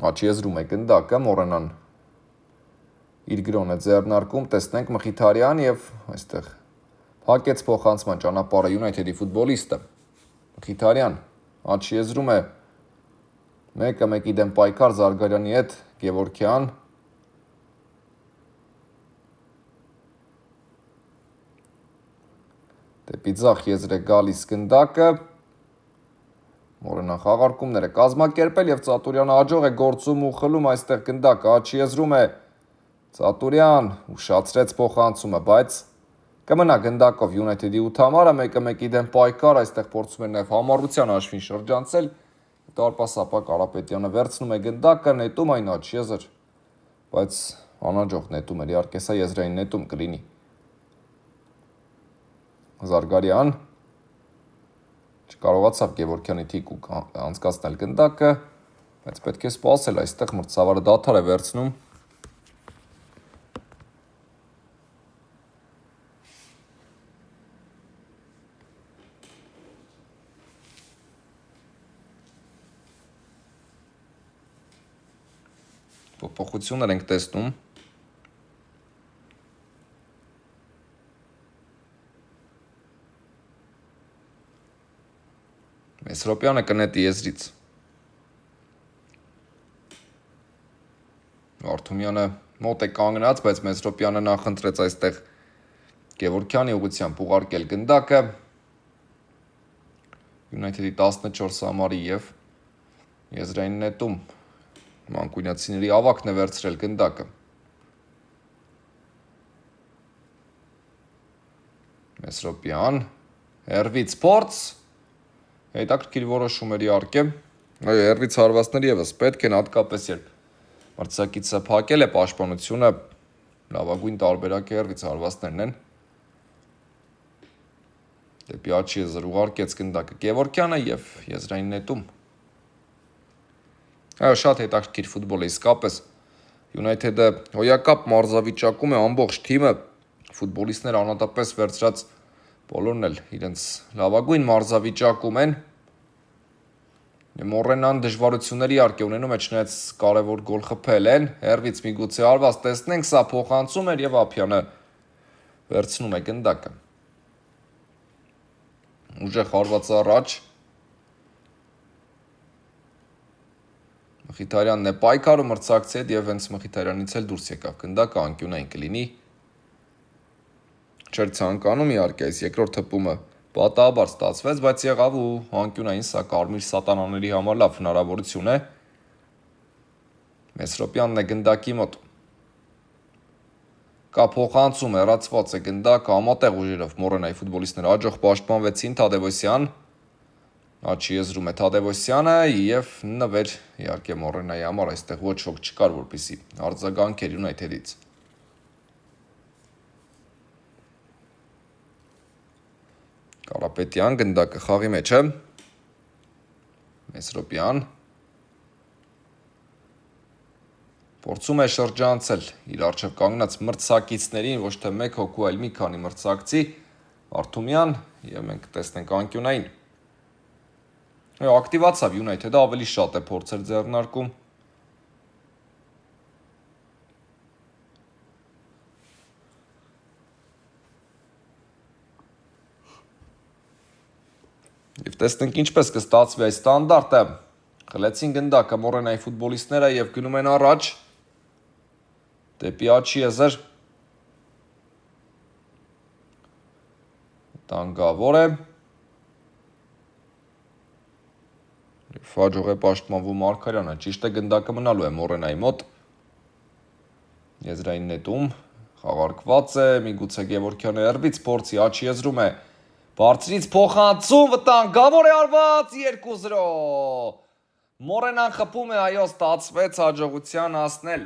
Աչի եզրում է գնդակը, Մորենան իր գրոնը ձեռնարկում, տեսնենք Մխիթարյան եւ այստեղ փակեց փոխանցման ճանապարհը United-ի ֆուտբոլիստը։ Մխիթարյան աչի եզրում է 1-1-ի դեմ պայքար Զարգարյանի հետ, Գևորգյան դեպի ձախ եզր է գալիս գնդակը, Մորենան խաղարկումները կազմակերպել եւ Ծատուրյանը աջող է գործում ու խլում այստեղ գնդակը, աչի եզրում է Ծատուրյան ուշացրեց փոխանցումը, բայց կմնա գնդակով United-ի 8 համարը 1-1-ի դեմ պայքար, այստեղ փորձում է նաեւ համառության հաշվին շրջանցել, Տարպասապա Կարապետյանը վերցնում է գնդակը, նետում այն աչի եզր, բայց անհաջող նետում էր, իհարկե սա եզրային նետում կլինի։ Զարգարյան չկարողացավ Գևորգյանի թիկունք անցկացնել գնդակը, բայց պետք է սպասել, այստեղ մրցավարը դադար է վերցնում։ Փոփոխություններ ենք տեսնում։ Մեսրոպյանը կնետի եզրից։ Արթումյանը մոտ է կանգնած, բայց Մեսրոպյանը նախընտրեց այստեղ Գևորգյանի ուղղությամբ ուղարկել գնդակը United-ի 14 համարի եւ եզրային նետում մանկունյացիների ավակն է վերցրել գնդակը։ Մեսրոպյան հերվից փորձ հետաքրքիր որոշում էր իհարկե։ Այո, հերվից հարվածներ եւս պետք են հատկապես երբ մրցակիցը փակել է պաշտպանությունը, լավագույն տարբերակը հերվից հարվածներն են։ Դեպի աչի եզր ուղարկեց գնդակը Գևորգյանը եւ եզրային նետում։ Այո, շատ հետաքրքիր ֆուտբոլ է իսկապես։ United-ը հոյակապ մարզավիճակում է ամբողջ թիմը, ֆուտբոլիստները անհատապես վերցրած բոլորն էլ իրենց լավագույն մարզավիճակում են։ Մորենան դժվարությունների իհարկե ունենում է, չնայած կարևոր գոլ խփել են, հերվից միգուցե արված տեսնենք, սա փոխանցում էր եւ Ափյանը վերցնում է գնդակը։ Ուժեղ հարված առաջ Մխիթարյանն է պայքարում մրցակցի հետ եւ հենց Մխիթարյանից էլ դուրս եկավ գնդակը, անկյունային կլինի։ Չէր ցանկանում իհարկե այս երկրորդ թփումը պատահաբար ստացվեց, բայց եղավ ու անկյունային սա կարմիր սատանաների համար լավ հնարավորություն է։ Մեսրոպյանն է գնդակի մոտ։ Կա փոխանցում, հեռացված է գնդակը համատեղ ուժերով Մորենայի ֆուտբոլիստները աջող պաշտպանվեցին, Թադևոսյան աչի եզրում է Թադևոսյանը եւ նվեր իհարկե Մորենայի համար այստեղ ոչ ոք չկար, որպեսզի արձագանքեր United-ից։ Կարապետյան գնդակը խաղի մեջ է։ Մեսրոպյան փորձում է շրջանցել իր առջև կանգնած մրցակիցներին, ոչ թե մեկ հոգու, այլ մի քանի մրցակցի, Արթումյան եւ մենք տեսնենք անկյունային։ Այո, ակտիվացավ United-ը, ավելի շատ է փորձեր ձեռնարկում։ Եվ տեսնենք ինչպես կստացվի այս ստանդարտը։ Խլեցին գնդակը Մորենայի ֆուտբոլիստները եւ գնում են առաջ դեպի աչի եզր։ Տանգավոր է։ Հաջող է պաշտպանվում Մարգարյանը, ճիշտ է գնդակը մնալու է Մորենայի մոտ։ Եզրային նետում խաղարկված է, միգուցե Գևորգյանը հերվից փորձի, աչի եզրում է։ Բարձրից փոխանցում, վտանգավոր է արված 2-0։ Մորենան խփում է, այո, ստացվեց հաջողության հասնել։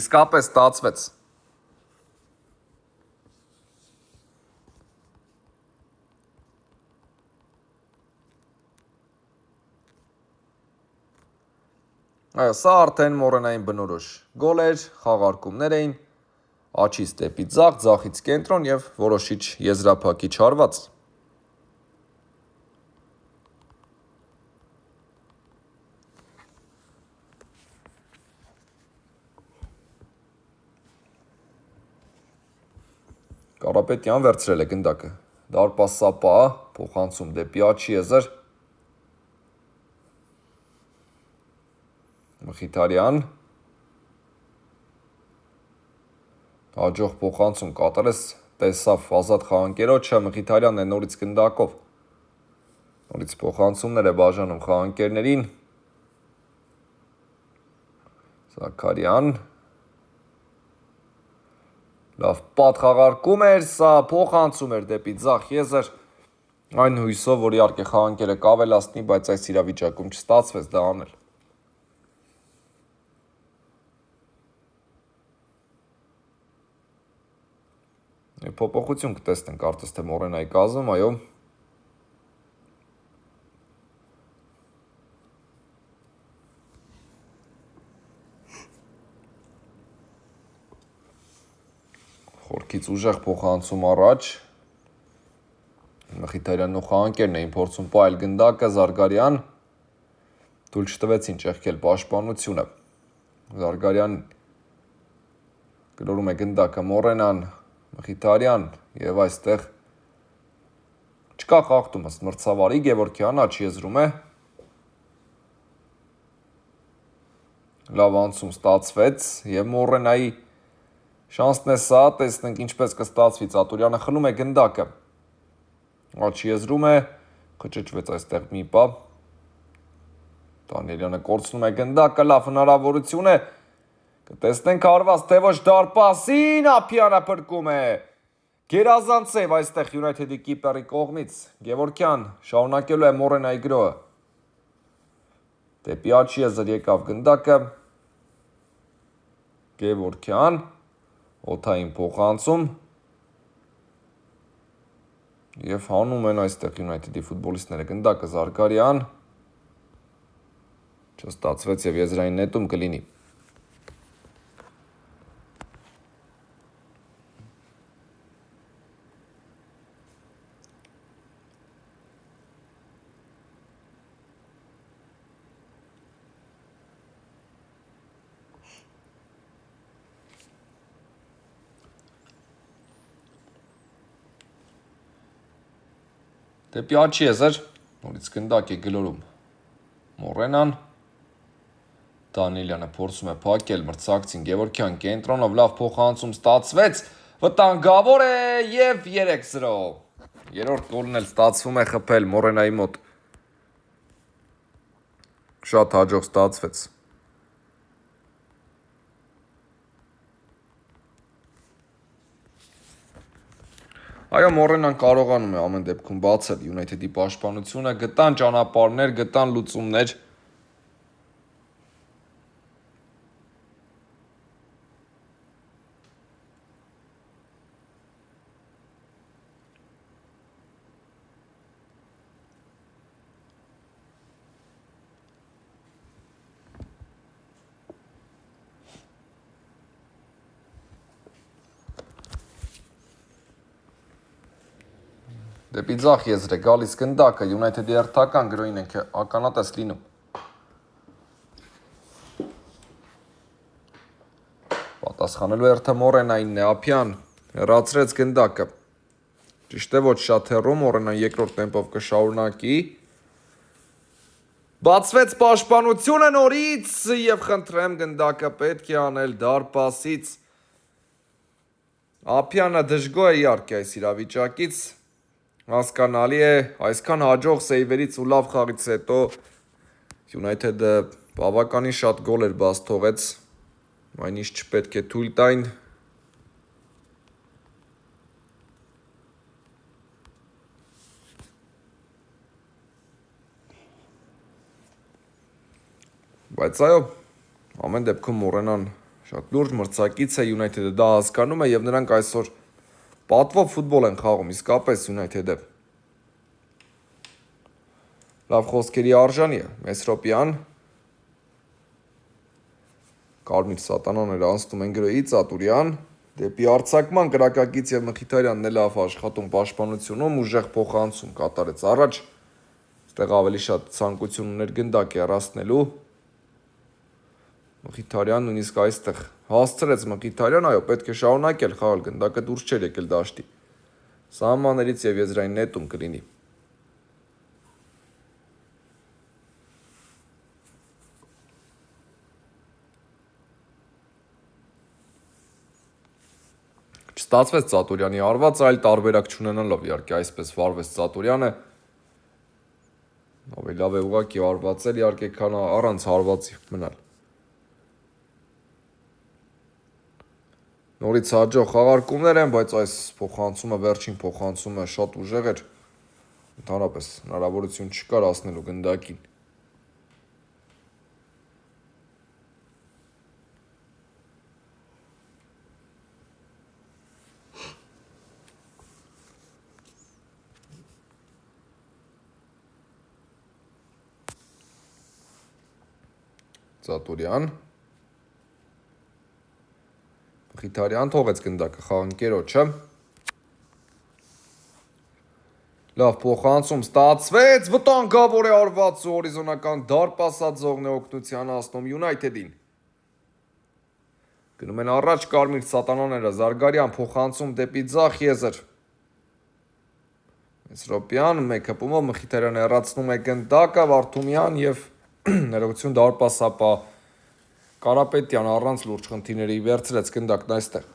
Իսկապես ստացվեց։ Այո, սա արդեն Մորենային բնորոշ գոլ էր, խաղարկումներ էին, աչից դեպի ձախ, ձախից կենտրոն եւ որոշիչ եզրափակիչ հարված։ Կարապետյան վերցրել է գնդակը, դարպաս սապա, փոխանցում դեպի աչի եզր, Մխիթարյան, հաջող փոխանցում կատարես, տեսավ ազատ խաղանկերոջը, Մխիթարյանն է նորից գնդակով, նորից փոխանցումներ է բաժանում խաղանկերներին, Զաքարյան, լավ պատ խաղարկում էր, սա փոխանցում էր դեպի ձախ եզր, այն հույսով, որ իհարկե խաղանկերը կավելացնի, բայց այս իրավիճակում չստացվեց դա անել։ Փոփոխություն կտեսնենք կարծես թե Մորենայի կազմում, այո։ Խորքից ուժեղ փոխանցում առաջ, Մխիթարյանն ու խաղանկերն էին փորձում պահել գնդակը, Զարգարյան, թույլ չտվեցին ճեղքել պաշտպանությունը, Զարգարյան գլորում է գնդակը, Մորենան, Մխիթարյան եւ այստեղ չկա խախտում ըստ մրցավարի, Գևորգյան աչի եզրում է, լավ անցում ստացվեց եւ Մորենայի շանսն է սա, տեսնենք ինչպես կստացվի, Ծատուրյանը խլում է գնդակը, աչի եզրում է, խճճվեց այստեղ մի պա, Դանիելյանը կորցնում է գնդակը, լավ հնարավորություն է, կտեսնենք հարված, թե ոչ դարպասին, Ափյանը փրկում է, գերազանցև այստեղ United-ի կիպերի կողմից, Գևորգյան շարունակելու է Մորենայի գրոհը, դեպի աչի եզր եկավ գնդակը, Գևորգյան, օդային փոխանցում եւ հանում են այստեղ United-ի ֆուտբոլիստները գնդակը Զարգարյան չստացվեց եւ եզրային նետում կլինի։ Դեպի աչի եզր, նորից գնդակ է գլորում Մորենան, Դանիելյանը փորձում է փակել մրցակցին, Գևորգյան կենտրոնով լավ փոխանցում ստացվեց, վտանգավոր է եւ 3-0։ Երրորդ գոլն էլ ստացվում է խփել Մորենայի մոտ։ Շատ հաջող ստացվեց։ Այո, Մորենան կարողանում է ամեն դեպքում բացել United-ի պաշտպանությունը, գտան ճանապարհներ, գտան լուծումներ։ Դեպի ձախ եզր է գալիս գնդակը, United-ի հերթական գրոին ենք ականատես լինում։ Պատասխանելու հերթը Մորենայինն է, Ափյան հեռացրեց գնդակը։ Ճիշտ է, ոչ շատ հեռու, Մորենան երկրորդ տեմպով կշարունակի։ Բացվեց պաշտպանությունը նորից եւ խնդրեմ գնդակը պետք է անել դարպասից։ Ափյանը դժգոհ է իհարկե այս իրավիճակից։ Հասկանալի է, այսքան հաջող սեյվերից ու լավ խաղից հետո United-ը բավականին շատ գոլեր բաց թողեց, այն ինչ չպետք է թույլ տային։ Բայց այո, ամեն դեպքում Մորենան շատ լուրջ մրցակից է, United-ը դա հասկանում է եւ նրանք այսօր պատվով ֆուտբոլ են խաղում, իսկապես United-ը լավ խոսքերի արժանի է, Մեսրոպյան, Կարմիր Սատանաները անցնում են գրոյի Ծատուրյան դեպի արձակման կրակակից եւ Մխիթարյանն է լավ աշխատում պաշտպանությունում ուժեղ փոխանցում կատարեց առաջ այստեղ ավելի շատ ցանկություն ուներ գնդակ հեռացնելու Մխիթարյան նույնիսկ այստեղ հասցրեց Մխիթարյան այո պետք է շարունակել խաղալ գնդակը դուրս չէր եկել դաշտի սահմաններից եւ եզրային նետում կլինի Ստացվեց Ծատուրյանի արված, այլ տարբերակ չունենալով իհարկե այսպես վարվեց Ծատուրյանը ավելի լավ է ուղղակի արվածել իհարկե քան առանց հարվածի մնալ Նորից հաջող խաղարկումներ են, բայց այս փոխանցումը վերջին փոխանցումը շատ ուժեղ էր ընդհանրապես հնարավորություն չկար հասնելու գնդակին Ծատուրյան Մխիթարյան թողեց գնդակը խաղանկերոջը Լավ փոխանցում ստացվեց վտանգավոր է արված հորիզոնական դարպասաձողն է օգնության հասնում United-ին Գնում են առաջ Կարմիր Սատանաները Զարգարյան փոխանցում դեպի ձախ եզր Մեսրոպյան մեկ հպումով Մխիթարյանը հեռացնում է գնդակը Վարդումյան եւ ներողություն դարպասապա Կարապետյան առանց լուրջ խնդիրների վերցրեց գնդակն այստեղ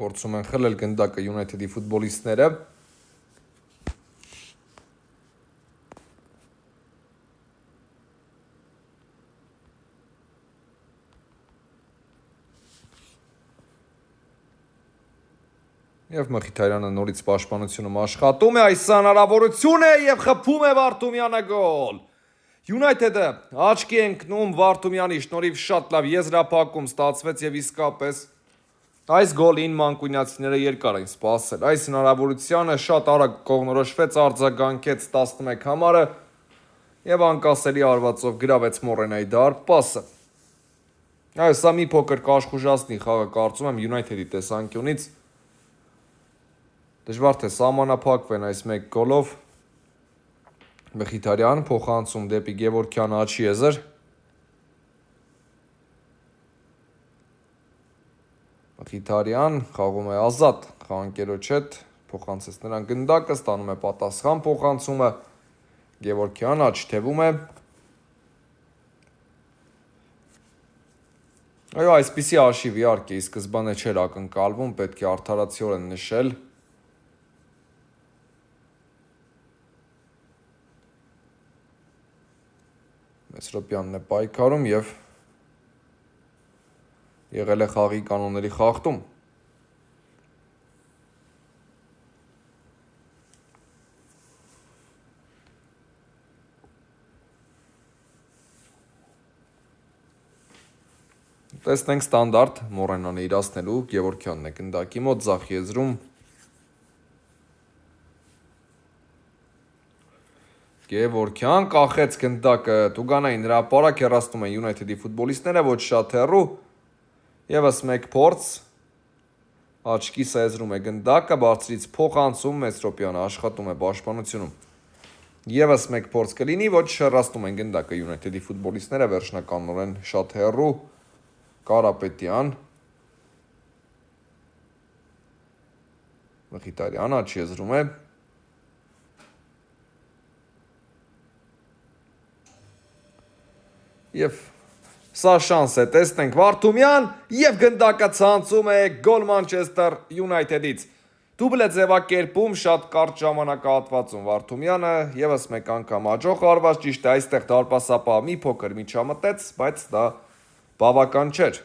Փորձում են խլել գնդակը United-ի ֆուտբոլիստները Եվ Մխիթարյանը նորից պաշտպանությունում աշխատում է, այս հնարավորություն է եւ խփում է Վարդումյանը գոլ։ United-ը աչքի ընկնում Վարդումյանի շնորհիվ շատ լավ եզրափակում ստացվեց եւ իսկապես այս գոլին մանկունյացիները երկար էին սպասել։ Այս հնարավորությունը շատ արագ կողմնորոշվեց, արձագանքեց 11 համարը եւ անկասելի արվածով գրավեց Մորենայի դարպասը։ Այո, սա մի փոքր կաշխուժացնի խաղը կարծում եմ United-ի տեսանկյունից Դժվար թե սահմանափակվեն այս մեկ գոլով Մխիթարյան փոխանցում դեպի Գևորգյան աչի եզր Մխիթարյան խաղում է ազատ խաղանկերոջ հետ փոխանցեց նրան գնդակը ստանում է պատասխան փոխանցումը Գևորգյան աչ թևում է Այո այսպիսի աշիվ իհարկե ի սկզբանե չէր ակնկալվում պետք է արդարացիորեն նշել Մեսրոպյանն է պայքարում եւ եղել է խաղի կանոնների խախտում Տեսնենք ստանդարտ Մորենան է իրացնելու Գևորգյանն է գնդակի մոտ ձախ եզրում Գևորգյան կախեց գնդակը Տուգանային հրապարակ հեռացնում են United-ի ֆուտբոլիստները ոչ շատ հեռու Եվս մեկ փորձ աչքի սեզրում է գնդակը բարձրից փոխանցում Մեսրոպյանը աշխատում է պաշտպանությունում Եվս մեկ փորձ կլինի ոչ հեռացնում են գնդակը United-ի ֆուտբոլիստները վերջնականորեն շատ հեռու Կարապետյան Մխիթարյան աչ եզրում է Եվ Սա շանս է, տեսնենք Վարդումյան եւ գնդակը ցանցում է գոլ Մանչեսթեր Յունայթեդից։ Դուբլ է ձևակերպում շատ կարճ ժամանակահատվածում Վարդումյանը եւս մեկ անգամ աջող արված, ճիշտ է, այստեղ դարպասապահը մի փոքր միջամտեց, բայց դա բավական չէր։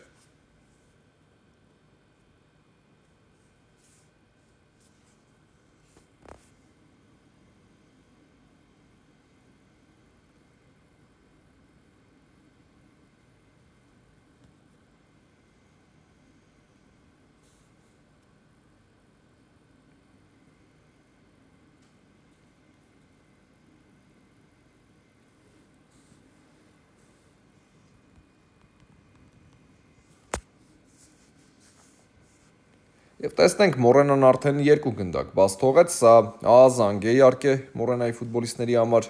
Եվ տեսնենք Մորենան արդեն երկու գնդակ բաց թողեց, սա ահազանգ է իհարկե Մորենայի ֆուտբոլիստների համար։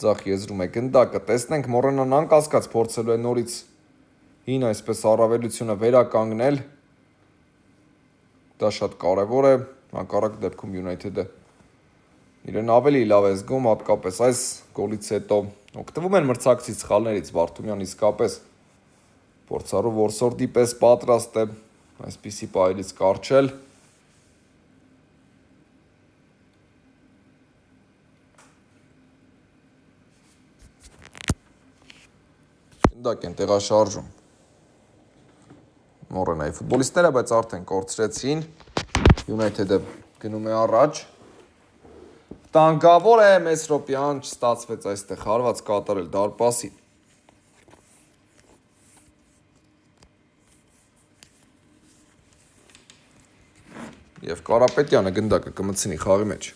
Ձախ եզրում է գնդակը, տեսնենք Մորենան անկասկած փորձելու է նորից հին այսպես առավելությունը վերականգնել։ Դա շատ կարևոր է, հակառակ դեպքում Յունայթեդը իրեն ավելի լավ է զգում, հատկապես այս գոլից հետո օգտվում են մրցակցի սխալներից, Վարդումյան իսկապես փորձառու որսորդի պես պատրաստ է այսպիսի պահերից կառչել։ Գնդակ են տեղաշարժում Մորենայի ֆուտբոլիստները, բայց արդեն կորցրեցին, Յունայթեդը գնում է առաջ։ Տանկավոր է, Մեսրոպյան չստացվեց այստեղ հարված կատարել դարպասին։ Եվ Կարապետյանը գնդակը կմցնի խաղի մեջ։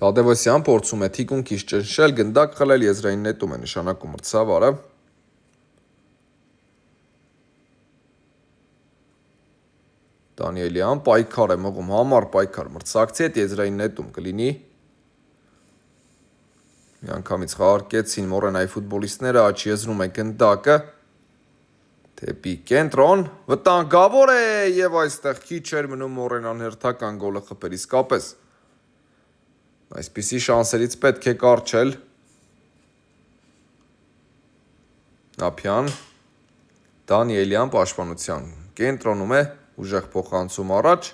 Թադևոսյան փորձում է թիկունքից ճնշել, գնդակ խլել, եզրային նետում է նշանակում մրցավարը։ Դանիելյան պայքար է մղում, համառ պայքար մրցակցի հետ, եզրային նետում կլինի։ Միանգամից խաղարկեցին Մորենայի ֆուտբոլիստները, աջ եզրում է գնդակը։ Դեպի կենտրոն, վտանգավոր է եւ այստեղ քիչ էր մնում Մորենան հերթական գոլը խփել իսկապես։ Այսպիսի շանսերից պետք է կառչել։ Ափյան, Դանիելյան պաշտպանության կենտրոնում է, ուժեղ փոխանցում առաջ։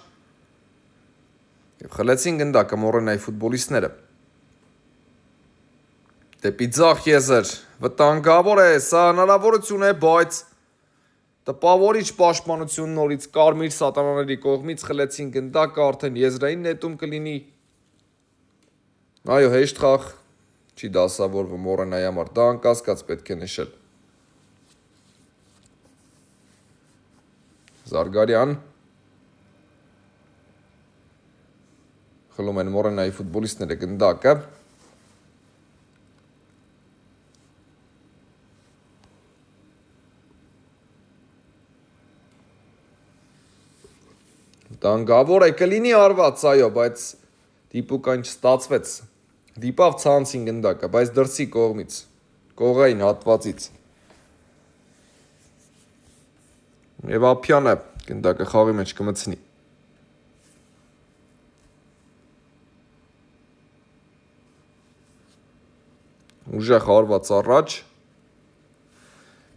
Եվ խլեցին գնդակը Մորենայի ֆուտբոլիստները։ Դեպի ձախ եզր, վտանգավոր է, սա հնարավորություն է, բայց տպավորիչ պաշտպանություն նորից կարմիր սատանաների կողմից խլեցին գնդակը, արդեն եզրային նետում կլինի։ Այո, հեշտ խաղ չի դասավորվում Մորենայի համար, դա անկասկած պետք է նշել։ Զարգարյան խլում են Մորենայի ֆուտբոլիստները գնդակը։ Տանգավոր է, կլինի արված, այո, բայց դիպուկ այն չստացվեց։ Դիպավ ցանցին գնդակը, բայց դրսի կողմից, կողային հատվածից։ Եվ Ափյանը գնդակը խաղի մեջ կմցնի։ Ուժեղ արված առաջ։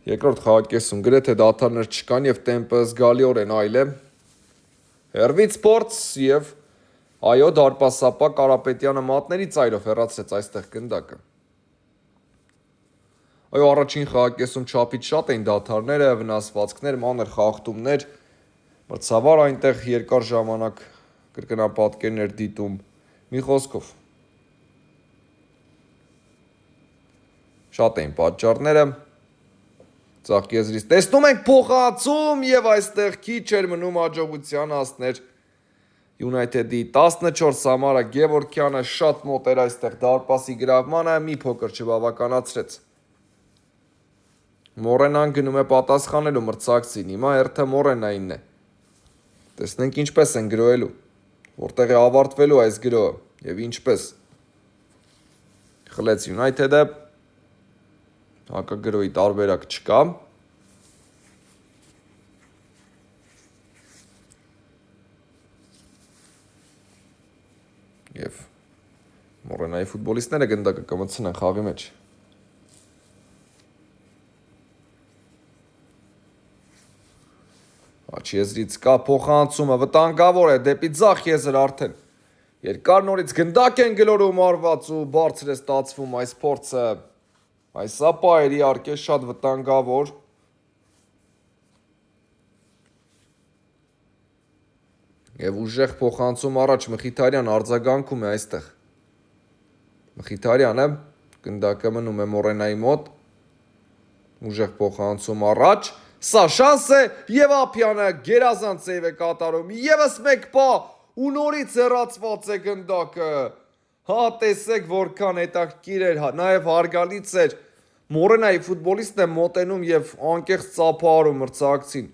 Երկրորդ խաղակեսում գրեթե դադարներ չկան եւ տեմպը զգալիորեն այլ է։ Հերվից փորձ եւ այո, դարպասապա Կարապետյանը մատների ծայրով հեռացրեց այստեղ գնդակը։ Այո, առաջին խաղակեսում չափից շատ էին դադարները, վնասվածքներ, մանր խախտումներ, մրցավար այնտեղ երկար ժամանակ կրկնապատկերներ դիտում։ Մի խոսքով շատ էին պատճառները։ Ձախ եզրից տեսնում ենք փոխածում եւ այստեղ քիչ էր մնում հաջողության հասներ Յունայթեդի 14 համարը Գևորգյանը շատ մոտ էր այստեղ դարպասի գրավմանը, մի փոքր չբավականացրեց։ Մորենան գնում է պատասխանելու մրցակցին, հիմա հերթը Մորենայինն է։ Տեսնենք ինչպես են գրոհելու, որտեղ է ավարտվելու այս գրոհը եւ ինչպես։ Խլեց United-ը, հակագրոհի տարբերակ չկա։ Եվ Մորենայի ֆուտբոլիստները գնդակը կմտցնեն խաղի մեջ։ Աչի եզրից կա փոխանցումը, վտանգավոր է դեպի ձախ եզր արդեն։ Երկար նորից գնդակ են գլորում արված ու բարձր է ստացվում այս փորձը։ Այս ապա էր իհարկե շատ վտանգավոր։ Եվ ուժեղ փոխանցում առաջ Մխիթարյան արձագանքում է այստեղ։ Մխիթարյանը գնդակը մնում է Մորենայի մոտ։ Ուժեղ փոխանցում առաջ, սա շանս է եւ Ափյանը գերազանց սեյվ է կատարում։ Եվս մեկ պա ու նորից հեռացված է գնդակը։ Հա տեսեք որքան հետաքրքիր էր, նաեւ հարգալից էր։ Մորենայի ֆուտբոլիստն է մոտենում եւ անկեղծ ծափահարում մրցակցին։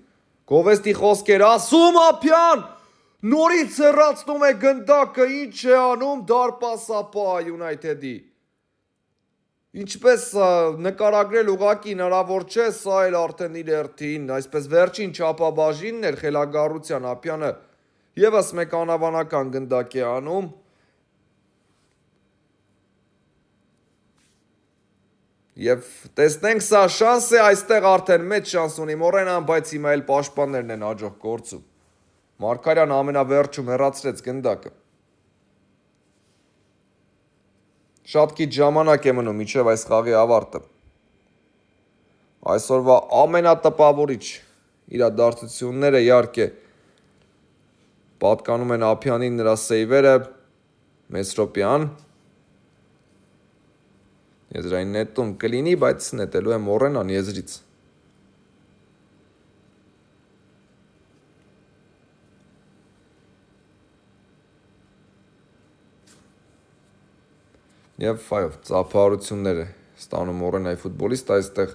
Գովեստի խոսքեր ասում Ափյան նորից հեռացնում է գնդակը, ինչ է անում դարպասապա United-ի։ Ինչպես նկարագրել ուղակի հնարավոր չէ, սա էլ արդեն իր հերթին, այսպես վերջին չափաբաժինն էր խելագարության Ափյանը եւս մեկ անհավանական գնդակ է անում։ Եվ տեսնենք սա շանս է, այստեղ արդեն մեծ շանս ունի Մորենան, բայց հիմա էլ պաշտպաններն են հաջող գործում։ Մարգարյան ամենավերջում հեռացրեց գնդակը։ Շատ քիչ ժամանակ է մնում մինչև այս խաղի ավարտը։ Այսօրվա ամենատպավորիչ իրադարձությունները իհարկե պատկանում են Ափյանին, նրա սեյվերը, Մեսրոպյան։ Եզրային նետում կլինի, բայց նետելու է Մորենան եզրից։ Եվ այո, ծափահարությունները ստանում Մորենայի ֆուտբոլիստ այստեղ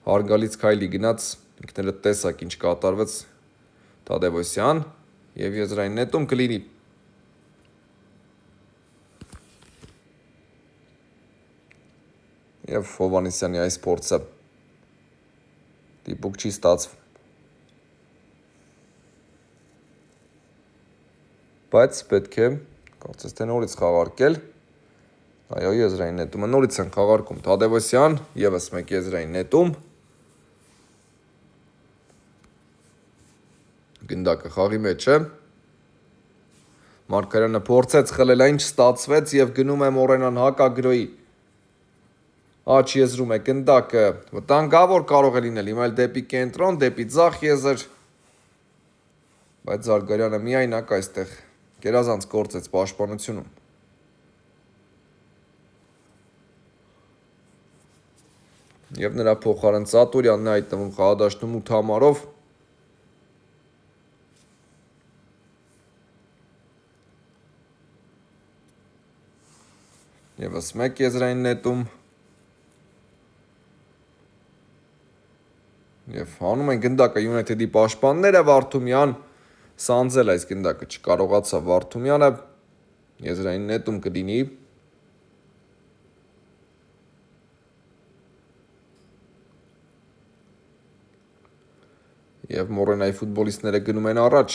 հարգալից քայլի գնաց, ինքներդ տեսակ ինչ կատարվեց Թադևոսյան եւ եզրային նետում կլինի։ Եվ Հովանեսյանի այս փորձը դիպուկ չի ստացվում։ Բայց պետք է կարծես թե նորից խաղարկել։ Այո, եզրային նետումը նորից են խաղարկում Թադևոսյան, եւս մեկ եզրային նետում։ Գնդակը խաղի մեջ է։ Մարգարյանը փորձեց խլել, այն չստացվեց եւ գնում է Մորենան հակագրոհի։ Աչ եզրում է գնդակը, վտանգավոր կարող է լինել, հիմա էլ դեպի կենտրոն, դեպի ձախ եզր։ Բայց Զարգարյանը միայնակ այստեղ գերազանց գործեց պաշտպանությունում։ Եվ նրա փոխարեն Ծատուրյանն է հայտնվում խաղադաշտում 8 համարով։ Եվս մեկ եզրային նետում։ Եվ հանում են գնդակը United-ի պաշտպանները, Վարդումյան սանձել այս գնդակը չկարողացավ Վարդումյանը, եզրային նետում կլինի։ Եվ Մորենայի ֆուտբոլիստները գնում են առաջ։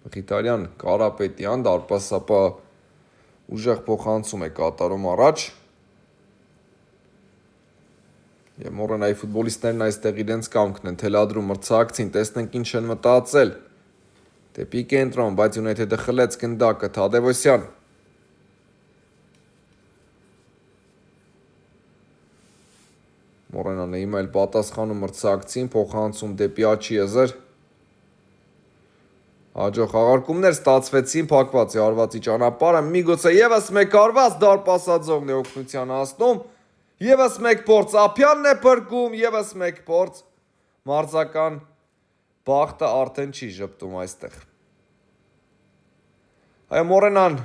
Մխիթարյան, Կարապետյան, դարպասապա ուժեղ փոխանցում է կատարում առաջ։ Եվ Մորենայի ֆուտբոլիստներն այստեղ իրենց կամքն են թելադրում մրցակցին, տեսնենք ինչ են մտածել։ Դեպի կենտրոն, բայց United-ը խլեց գնդակը, Թադևոսյան։ Մորենանը հիմա էլ պատասխանում մրցակցին, փոխանցում դեպի աչի եզր։ Հաջող խաղարկումներ ստացվեցին, փակված է արվածի ճանապարհը, միգուցե եւս մեկ արված դարպասաձողն է օգնության հասնում, եւս մեկ փորձ Ափյանն է փրկում, եւս մեկ փորձ մարզական բախտը արդեն չի ժպտում այստեղ։ Այո, Մորենան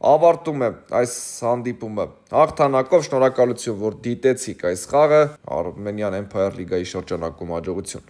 ավարտում է այս հանդիպումը հաղթանակով։ Շնորհակալություն, որ դիտեցիք այս խաղը Armenian Empire Liga-ի շրջանակում, հաջողություն։